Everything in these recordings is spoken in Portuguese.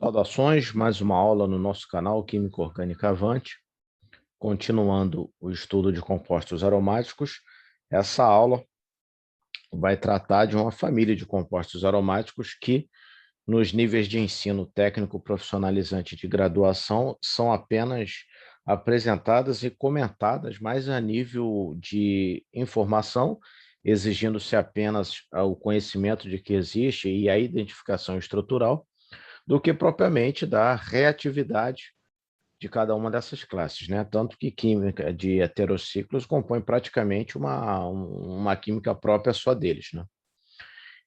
Saudações, mais uma aula no nosso canal Química Orgânica Avante, continuando o estudo de compostos aromáticos. Essa aula vai tratar de uma família de compostos aromáticos que, nos níveis de ensino técnico profissionalizante de graduação, são apenas apresentadas e comentadas mais a nível de informação, exigindo-se apenas o conhecimento de que existe e a identificação estrutural, do que propriamente da reatividade de cada uma dessas classes, né? Tanto que química de heterociclos compõe praticamente uma química própria só deles, né?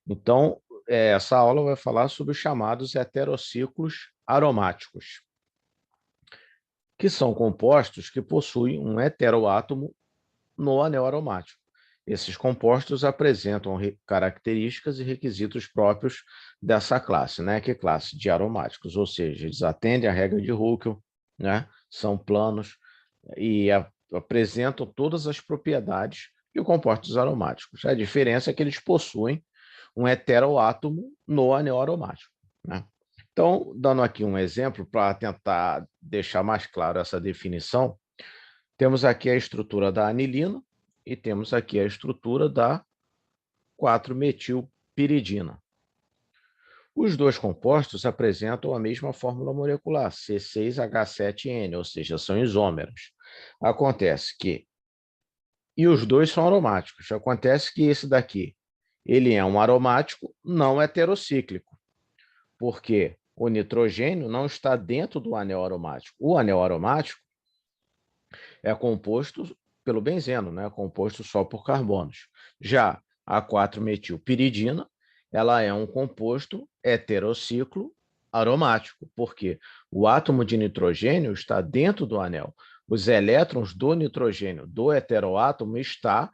Então, essa aula vai falar sobre os chamados heterociclos aromáticos, que são compostos que possuem um heteroátomo no anel aromático. Esses compostos apresentam características e requisitos próprios dessa classe, né? Que é classe de aromáticos, ou seja, eles atendem à regra de Huckel, né? São planos e apresentam todas as propriedades de compostos aromáticos. A diferença é que eles possuem um heteroátomo no anel aromático, né? Então, dando aqui um exemplo para tentar deixar mais claro essa definição, temos aqui a estrutura da anilina e temos aqui a estrutura da 4-metilpiridina. Os dois compostos apresentam a mesma fórmula molecular, C6H7N, ou seja, são isômeros. Acontece que... E os dois são aromáticos. Acontece que esse daqui, ele é um aromático não heterocíclico, porque o nitrogênio não está dentro do anel aromático. O anel aromático é composto pelo benzeno, né? Composto só por carbonos. Já a 4-metilpiridina, ela é um composto heterociclo aromático, porque o átomo de nitrogênio está dentro do anel. Os elétrons do nitrogênio do heteroátomo está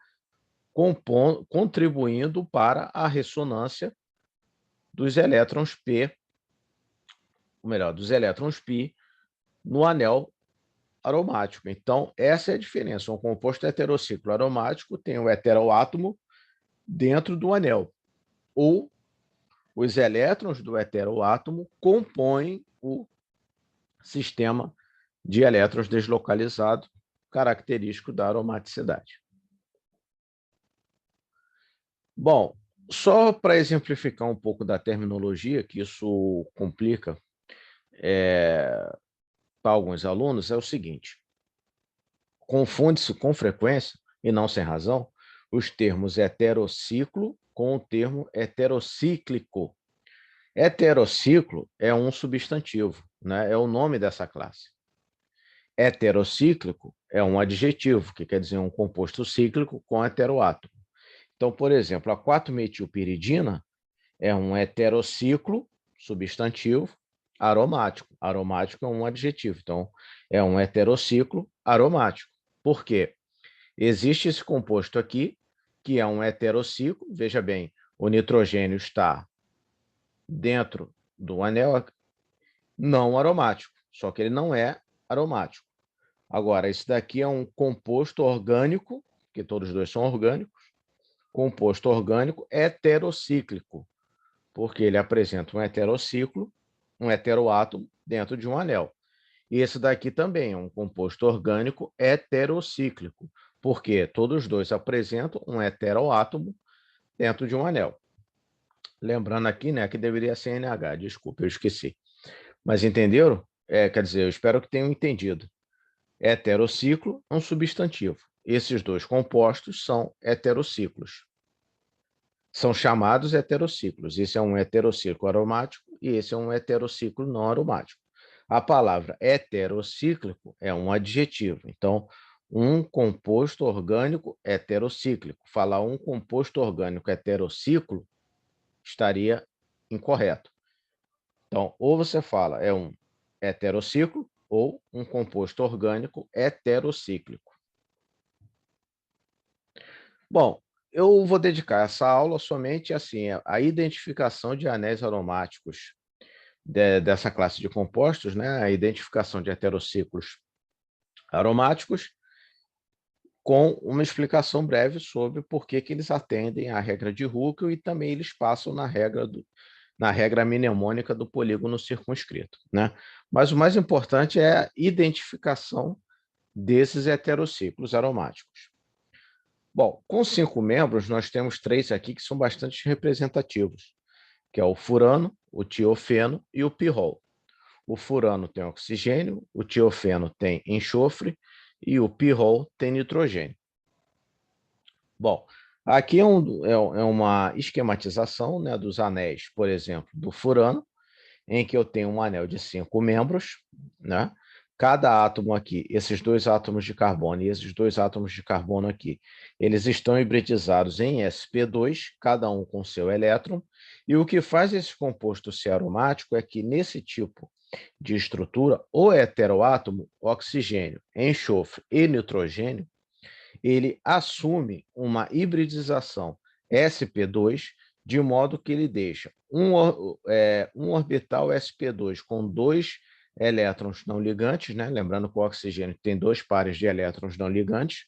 contribuindo para a ressonância dos elétrons P, ou melhor, dos elétrons π no anel aromático. Então, essa é a diferença. Um composto heterociclo aromático tem o heteroátomo dentro do anel, ou os elétrons do heteroátomo compõem o sistema de elétrons deslocalizado, característico da aromaticidade. Bom, só para exemplificar um pouco da terminologia, que isso complica para alguns alunos, é o seguinte: confunde-se com frequência, e não sem razão, os termos heterociclo com o termo heterocíclico. Heterociclo é um substantivo, né? É o nome dessa classe. Heterocíclico é um adjetivo, que quer dizer um composto cíclico com heteroátomo. Então, por exemplo, a 4-metilpiridina é um heterociclo, substantivo, aromático. Aromático é um adjetivo, então é um heterociclo aromático. Por quê? Existe esse composto aqui, que é um heterociclo. Veja bem, o nitrogênio está dentro do anel não aromático, só que ele não é aromático. Agora, esse daqui é um composto orgânico, que todos dois são orgânicos, composto orgânico heterocíclico, porque ele apresenta um heterociclo, um heteroátomo dentro de um anel. E esse daqui também é um composto orgânico heterocíclico, porque todos os dois apresentam um heteroátomo dentro de um anel. Lembrando aqui, né, que deveria ser NH, desculpa, eu esqueci. Mas entenderam? Quer dizer, eu espero que tenham entendido. Heterociclo é um substantivo. Esses dois compostos são heterociclos. São chamados heterociclos. Esse é um heterociclo aromático e esse é um heterociclo não aromático. A palavra heterocíclico é um adjetivo. Então, um composto orgânico heterocíclico. Falar um composto orgânico heterociclo estaria incorreto. Então, ou você fala é um heterociclo ou um composto orgânico heterocíclico. Bom, eu vou dedicar essa aula somente assim, à identificação de anéis aromáticos dessa classe de compostos, né? A identificação de heterociclos aromáticos, com uma explicação breve sobre por que eles atendem à regra de Huckel e também eles passam na regra na regra mnemônica do polígono circunscrito, né? Mas o mais importante é a identificação desses heterociclos aromáticos. Bom, com 5 membros, nós temos 3 aqui que são bastante representativos, que é o furano, o tiofeno e o pirrol. O furano tem oxigênio, o tiofeno tem enxofre e o pirrol tem nitrogênio. Bom, aqui é uma esquematização, né, dos anéis, por exemplo, do furano, em que eu tenho um anel de 5 membros, né? Cada átomo aqui, esses 2 átomos de carbono e esses 2 átomos de carbono aqui, eles estão hibridizados em sp2, cada um com seu elétron, e o que faz esse composto ser aromático é que, nesse tipo de estrutura, o heteroátomo, oxigênio, enxofre e nitrogênio, ele assume uma hibridização sp2, de modo que ele deixa um orbital sp2 com 2 elétrons não ligantes, né? Lembrando que o oxigênio tem 2 pares de elétrons não ligantes,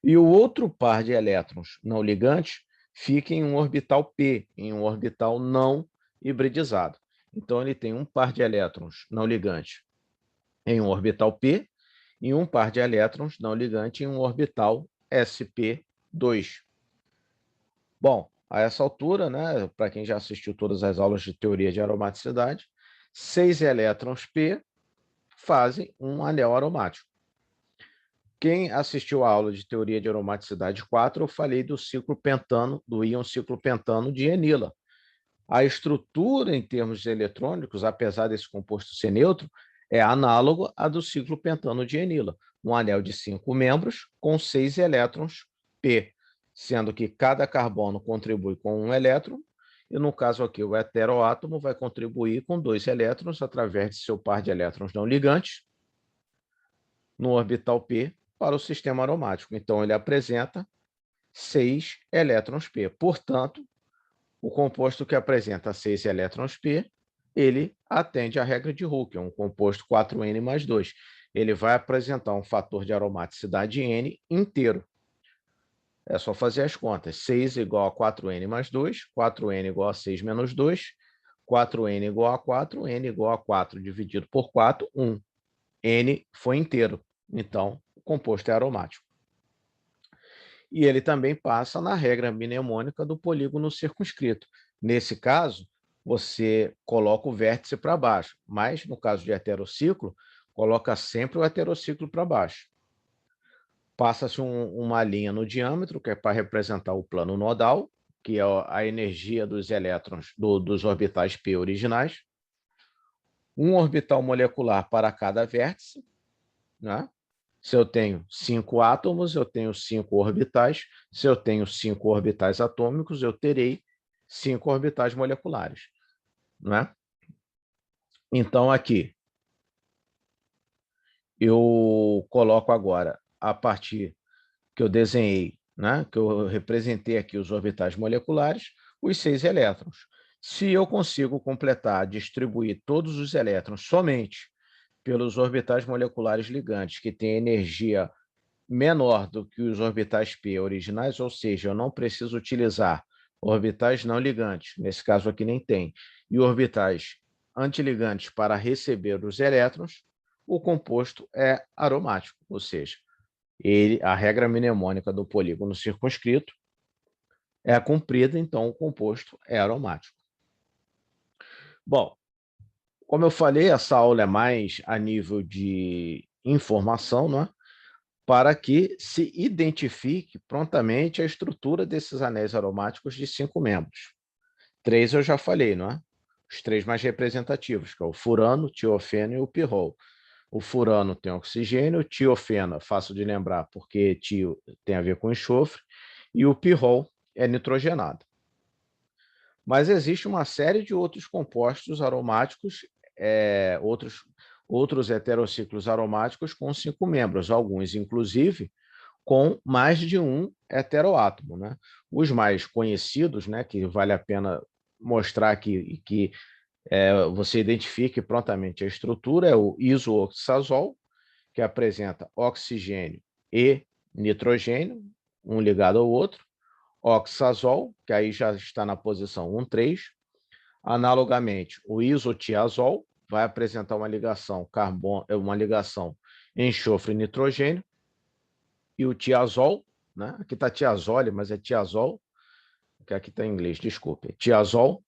e o outro par de elétrons não ligantes fica em um orbital p, em um orbital não hibridizado. Então, ele tem um par de elétrons não ligantes em um orbital p e um par de elétrons não ligante em um orbital sp2. Bom, a essa altura, né, para quem já assistiu todas as aulas de teoria de aromaticidade, 6 elétrons P fazem um anel aromático. Quem assistiu a aula de teoria de aromaticidade 4, eu falei do ciclo pentano, do íon ciclo pentano de enila. A estrutura em termos eletrônicos, apesar desse composto ser neutro, é análogo à do ciclo pentano de enila, um anel de 5 membros com 6 elétrons P, sendo que cada carbono contribui com um elétron, e no caso aqui o heteroátomo vai contribuir com 2 elétrons através de seu par de elétrons não ligantes no orbital P para o sistema aromático. Então, ele apresenta 6 elétrons P. Portanto, o composto que apresenta 6 elétrons P, ele atende à regra de Hooke, é um composto 4N mais 2. Ele vai apresentar um fator de aromaticidade N inteiro. É só fazer as contas. 6 igual a 4N mais 2, 4N igual a 6 menos 2, 4N igual a 4, N igual a 4 dividido por 4, 1. N foi inteiro. Então, o composto é aromático. E ele também passa na regra mnemônica do polígono circunscrito. Nesse caso, você coloca o vértice para baixo, mas no caso de heterociclo, coloca sempre o heterociclo para baixo. Passa-se uma linha no diâmetro, que é para representar o plano nodal, que é a energia dos elétrons dos orbitais P originais. Um orbital molecular para cada vértice, né? Se eu tenho 5 átomos, eu tenho 5 orbitais. Se eu tenho 5 orbitais atômicos, eu terei 5 orbitais moleculares, não é? Então, aqui, eu coloco agora, a partir que eu desenhei, né, que eu representei aqui os orbitais moleculares, os 6 elétrons. Se eu consigo completar, distribuir todos os elétrons somente pelos orbitais moleculares ligantes, que têm energia menor do que os orbitais P originais, ou seja, eu não preciso utilizar orbitais não ligantes, nesse caso aqui nem tem, e orbitais antiligantes para receber os elétrons, o composto é aromático, ou seja, a regra mnemônica do polígono circunscrito é cumprida, então o composto é aromático. Bom, como eu falei, essa aula é mais a nível de informação, não é? Para que se identifique prontamente a estrutura desses anéis aromáticos de 5 membros. 3 eu já falei, não é? Os 3 mais representativos, que é o furano, o tiofeno e o pirrol. O furano tem oxigênio, o tiofeno, fácil de lembrar, porque tio tem a ver com enxofre, e o pirrol é nitrogenado. Mas existe uma série de outros compostos aromáticos, outros heterociclos aromáticos com 5 membros, alguns, inclusive, com mais de um heteroátomo, né? Os mais conhecidos, né, que vale a pena mostrar aqui, que você identifique prontamente a estrutura, é o isooxazol, que apresenta oxigênio e nitrogênio, um ligado ao outro, oxazol, que aí já está na posição 1,3, Analogamente, o isotiazol vai apresentar uma ligação enxofre e nitrogênio, e o tiazol, né? Aqui está tiazole, mas é tiazol, que aqui está em inglês, desculpe. Tiazol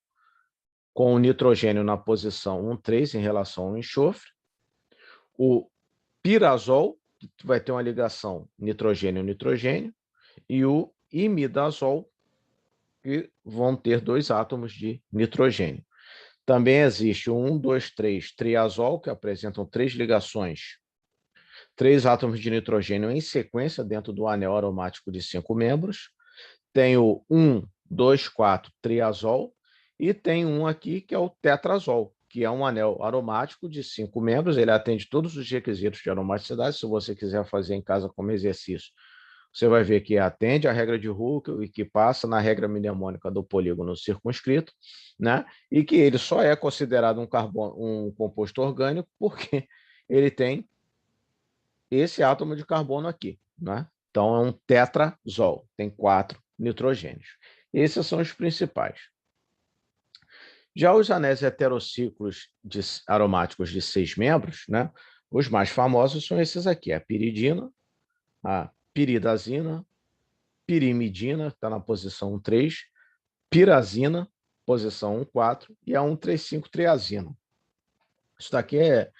com o nitrogênio na posição 1,3 em relação ao enxofre. O pirazol, que vai ter uma ligação nitrogênio-nitrogênio, e o imidazol, que vão ter 2 átomos de nitrogênio. Também existe o 1, 2, 3 triazol, que apresentam 3 ligações, 3 átomos de nitrogênio em sequência dentro do anel aromático de 5 membros. Tem o 1, 2, 4 triazol, e tem um aqui que é o tetrazol, que é um anel aromático de 5 membros. Ele atende todos os requisitos de aromaticidade. Se você quiser fazer em casa como exercício, você vai ver que atende à regra de Hooke e que passa na regra mnemônica do polígono circunscrito, né? E que ele só é considerado um composto orgânico porque ele tem esse átomo de carbono aqui, né? Então é um tetrazol, tem 4 nitrogênios. Esses são os principais. Já os anéis heterociclos aromáticos de 6 membros, né? Os mais famosos são esses aqui: a piridina, a piridazina, pirimidina, que está na posição 3, pirazina, posição 1,4, e a 1,35-triazina. Isso daqui é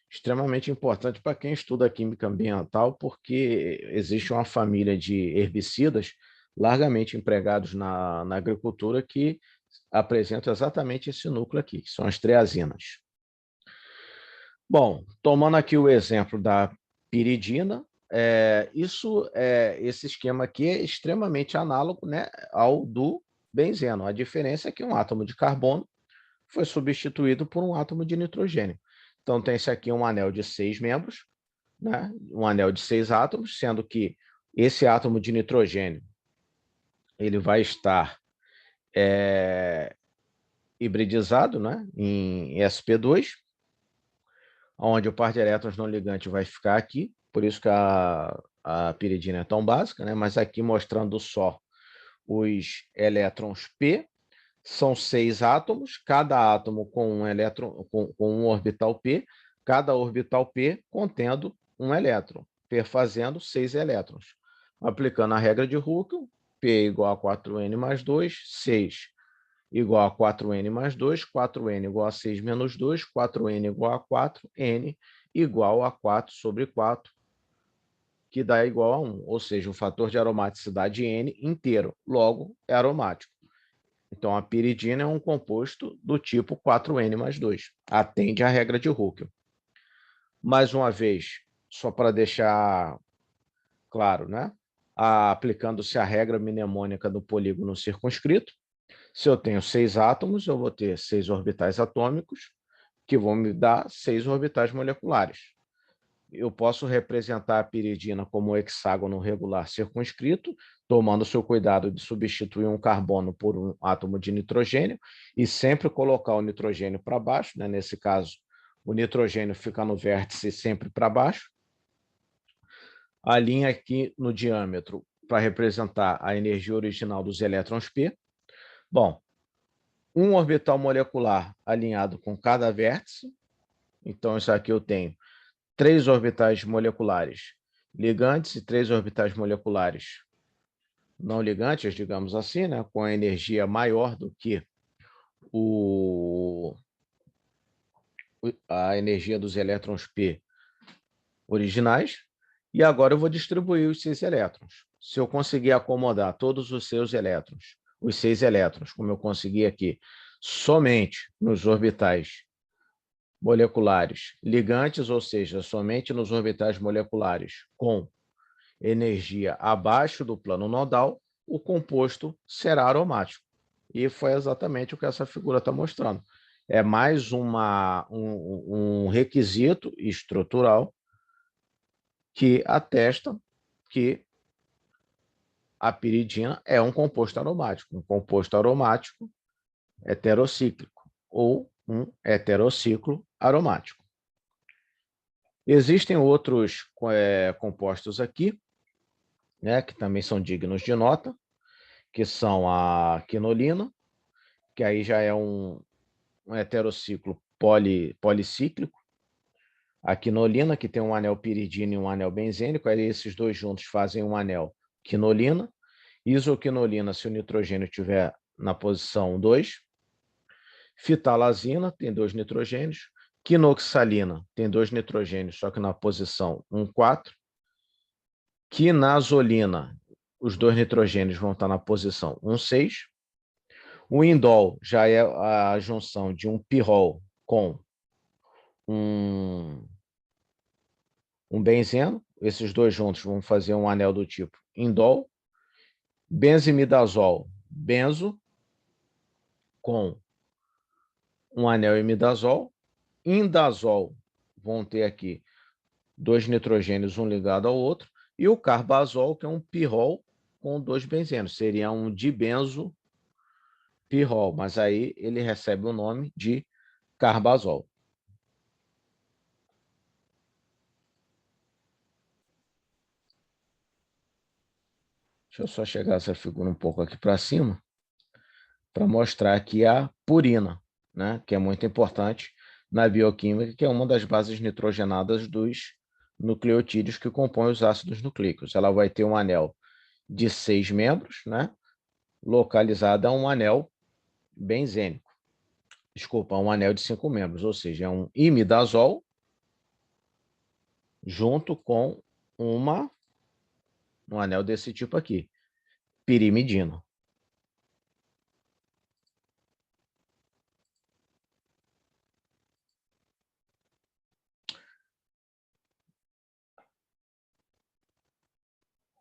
extremamente importante para quem estuda química ambiental, porque existe uma família de herbicidas largamente empregados na agricultura que apresentam exatamente esse núcleo aqui, que são as triazinas. Bom, tomando aqui o exemplo da piridina, esse esquema aqui é extremamente análogo, né, ao do benzeno. A diferença é que um átomo de carbono foi substituído por um átomo de nitrogênio. Então, tem esse aqui um anel de 6 membros, né, um anel de 6 átomos, sendo que esse átomo de nitrogênio ele vai estar hibridizado, né, em sp2, onde o par de elétrons não ligante vai ficar aqui, por isso que a piridina é tão básica, né? Mas aqui mostrando só os elétrons P, são 6 átomos, cada átomo com um elétron, com um orbital P, cada orbital P contendo um elétron, perfazendo 6 elétrons. Aplicando a regra de Hooke, P igual a 4N mais 2, 6 igual a 4N mais 2, 4N igual a 6 menos 2, 4N igual a 4, N igual a 4 sobre 4, que dá igual a 1, ou seja, o fator de aromaticidade N inteiro, logo é aromático. Então, a piridina é um composto do tipo 4N mais 2, atende à regra de Hooke. Mais uma vez, só para deixar claro, né? Aplicando-se a regra mnemônica do polígono circunscrito, se eu tenho 6 átomos, eu vou ter 6 orbitais atômicos, que vão me dar 6 orbitais moleculares. Eu posso representar a piridina como um hexágono regular circunscrito, tomando seu cuidado de substituir um carbono por um átomo de nitrogênio e sempre colocar o nitrogênio para baixo, né? Nesse caso, o nitrogênio fica no vértice sempre para baixo. A linha aqui no diâmetro para representar a energia original dos elétrons P. Bom, um orbital molecular alinhado com cada vértice. Então, isso aqui eu tenho 3 orbitais moleculares ligantes e 3 orbitais moleculares não ligantes, digamos assim, né, com a energia maior do que a energia dos elétrons P originais. E agora eu vou distribuir os 6 elétrons. Se eu conseguir acomodar todos os seus elétrons, os 6 elétrons, como eu consegui aqui, somente nos orbitais moleculares ligantes, ou seja, somente nos orbitais moleculares com energia abaixo do plano nodal, o composto será aromático. E foi exatamente o que essa figura está mostrando. É mais um requisito estrutural que atesta que a piridina é um composto aromático heterocíclico, ou um heterociclo aromático. Existem outros compostos aqui, né, que também são dignos de nota, que são a quinolina, que aí já é um um heterociclo policíclico. A quinolina, que tem um anel piridina e um anel benzênico, aí esses dois juntos fazem um anel quinolina. Isoquinolina, se o nitrogênio estiver na posição 2. Fitalazina, tem 2 nitrogênios. Quinoxalina, tem 2 nitrogênios, só que na posição 1, 4. Quinazolina, os 2 nitrogênios vão estar na posição 1, 6. O indol já é a junção de um pirrol com um benzeno. Esses dois juntos vão fazer um anel do tipo indol. Benzimidazol, benzo, com um anel imidazol. Indazol, vão ter aqui 2 nitrogênios, um ligado ao outro. E o carbazol, que é um pirrol com 2 benzenos. Seria um dibenzo pirrol, mas aí ele recebe o nome de carbazol. Deixa eu só chegar essa figura um pouco aqui para cima, para mostrar aqui a purina, né, que é muito importante na bioquímica, que é uma das bases nitrogenadas dos nucleotídeos que compõem os ácidos nucleicos. Ela vai ter um anel de 6 membros, né, localizado a um anel benzênico. Desculpa, um anel de 5 membros, ou seja, é um imidazol junto com um anel desse tipo aqui, pirimidina.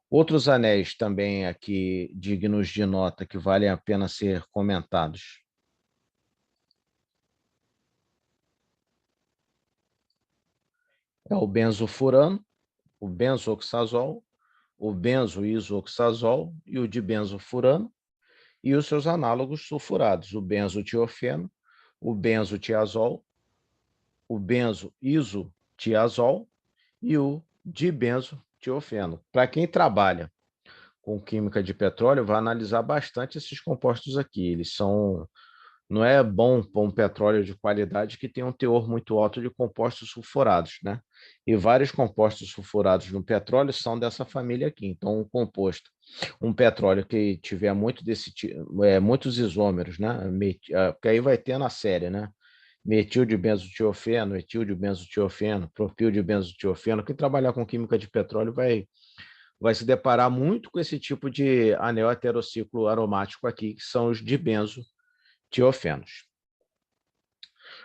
Outros anéis também aqui dignos de nota que valem a pena ser comentados. É o benzofurano, o benzoxazol, o benzoisoxazol e o dibenzofurano, e os seus análogos sulfurados, o benzotiofeno, o benzotiazol, o benzoisotiazol e o dibenzotiofeno. Para quem trabalha com química de petróleo, vai analisar bastante esses compostos aqui. Eles são... Não é bom pôr um petróleo de qualidade que tem um teor muito alto de compostos sulfurados, né? E vários compostos sulfurados no petróleo são dessa família aqui. Então, um petróleo que tiver muitos isômeros, né? Porque aí vai ter na série, né? Metil de benzotiofeno, etil de benzotiofeno, propil de benzotiofeno. Quem trabalhar com química de petróleo vai se deparar muito com esse tipo de anel heterociclo aromático aqui, que são os dibenzotiofenos.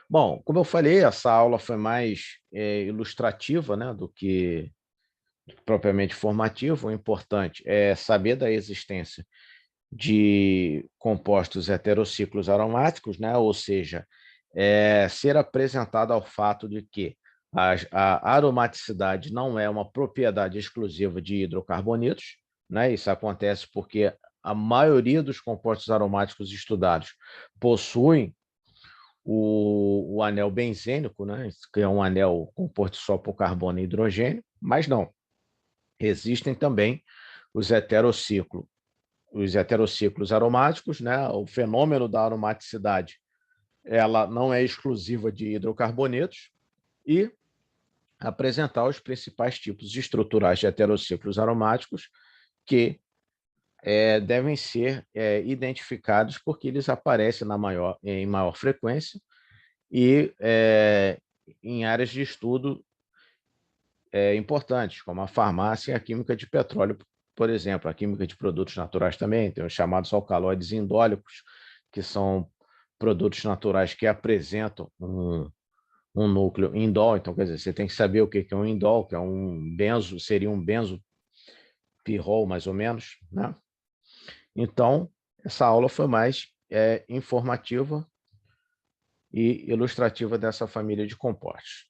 Bom, como eu falei, essa aula foi mais ilustrativa, né, do que propriamente formativa. O importante é saber da existência de compostos heterociclos aromáticos, né, ou seja, ser apresentado ao fato de que a aromaticidade não é uma propriedade exclusiva de hidrocarbonetos, né? Isso acontece porque a maioria dos compostos aromáticos estudados possuem o anel benzênico, né? Que é um anel composto só por carbono e hidrogênio, mas não. Existem também os heterociclos aromáticos, né? O fenômeno da aromaticidade, ela não é exclusiva de hidrocarbonetos, e apresentar os principais tipos estruturais de heterociclos aromáticos que devem ser identificados porque eles aparecem em maior frequência e em áreas de estudo importantes, como a farmácia e a química de petróleo, por exemplo. A química de produtos naturais também, tem os chamados alcaloides indólicos, que são produtos naturais que apresentam um núcleo indol. Então, quer dizer, você tem que saber o que é um indol, que é um benzo, seria um benzopirrol, mais ou menos, né? Então, essa aula foi mais informativa e ilustrativa dessa família de compostos.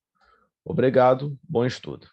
Obrigado, bom estudo.